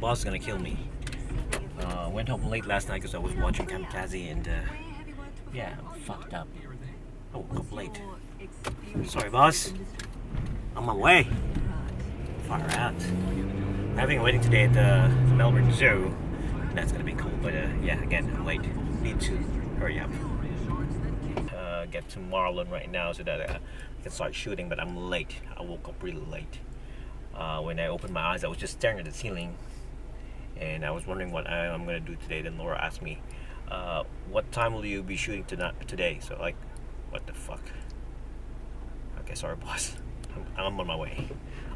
boss is gonna kill me. Went home late last night because I was watching Kamikaze and yeah, I'm fucked up. I woke up late. Sorry, boss. On my way. Far out. I'm having a wedding today at the Melbourne Zoo. That's gonna be cool, but yeah, again, I'm late. Need to hurry up. Get to Marlon right now so that I can start shooting, but I'm late. I woke up really late. When I opened my eyes, I was just staring at the ceiling, and I was wondering what I'm gonna do today. Then Laura asked me, "What time will you be shooting today?" So like, what the fuck? Okay, sorry, boss. I'm on my way.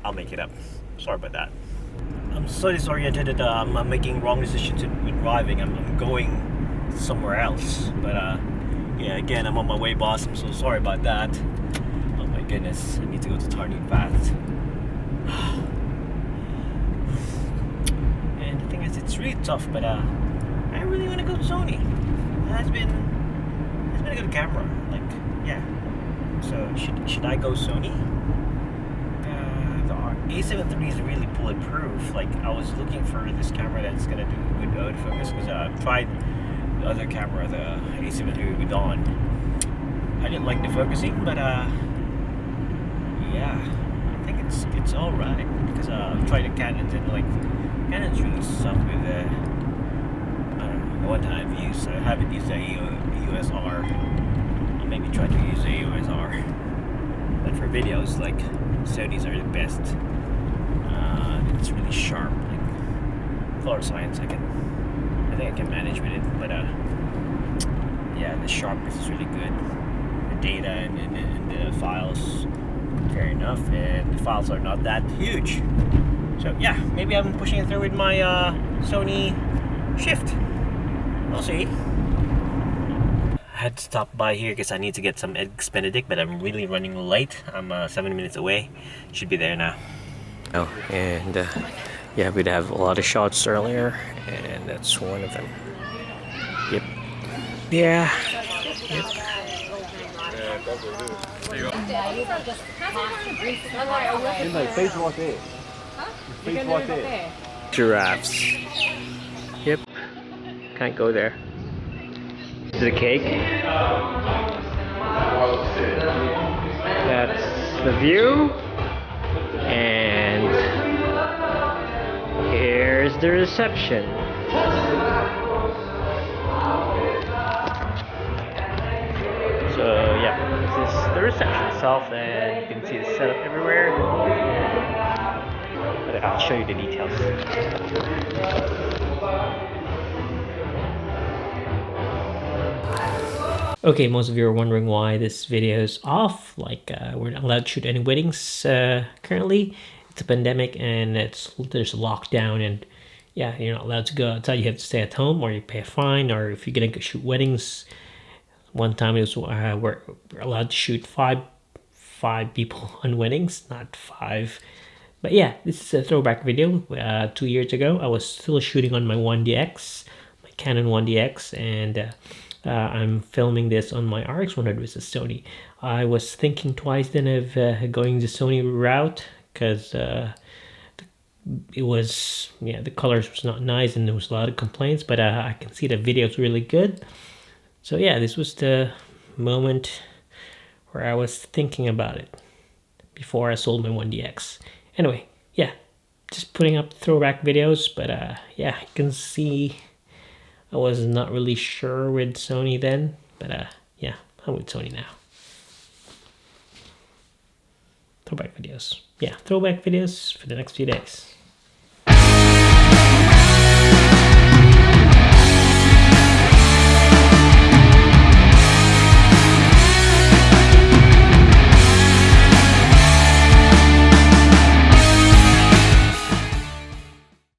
I'll make it up. Sorry about that. I'm so disoriented that I'm making wrong decisions with driving. I'm going somewhere else, but yeah, again, I'm on my way, boss. I'm so sorry about that. Oh my goodness, I need to go to Tarnit fast. And the thing is, it's really tough, but I really want to go to Sony. It's been a good camera, like, yeah. So should I go Sony? The A7 III is really bulletproof. Like, I was looking for this camera that's gonna do good autofocus because I've tried the other camera, the A7 III with on. I didn't like the focusing, but yeah, I think it's all right because I've tried the Canons and like Canons really suck with I don't know, the one time I've used. I haven't used the EOS R. I'll maybe try to use the EOS R. But for videos, like Sony's are the best. It's really sharp. Like color science, I think I can manage with it. But yeah, the sharpness is really good. The data and the files, fair enough, and the files are not that huge. So yeah, maybe I'm pushing it through with my Sony Shift. We'll see. I had to stop by here because I need to get some Eggs Benedict, but I'm really running late. I'm 7 minutes away. Should be there now. Oh, and yeah, we'd have a lot of shots earlier, and that's one of them. Yep. Yeah. Yep. Giraffes. Yep. Can't go there. Is it a cake? That's the view. And here's the reception. So yeah, this is the reception itself, and you can see the setup everywhere. But I'll show you the details. Okay, most of you are wondering why this video is off. Like, we're not allowed to shoot any weddings currently. It's a pandemic and there's a lockdown, and yeah, you're not allowed to go outside. You have to stay at home, or you pay a fine, or if you're gonna go shoot weddings. One time it was we're allowed to shoot five people on weddings, not 5. But yeah, this is a throwback video. 2 years ago, I was still shooting on my 1DX, my Canon 1DX, and I'm filming this on my RX100 with a Sony. I was thinking twice then of going the Sony route because it was, yeah, the colors was not nice and there was a lot of complaints, but I can see the video is really good. So yeah, this was the moment where I was thinking about it before I sold my 1DX. Anyway, yeah, just putting up throwback videos, but yeah, you can see I was not really sure with Sony then, but yeah, I'm with Sony now. Throwback videos. Yeah, throwback videos for the next few days.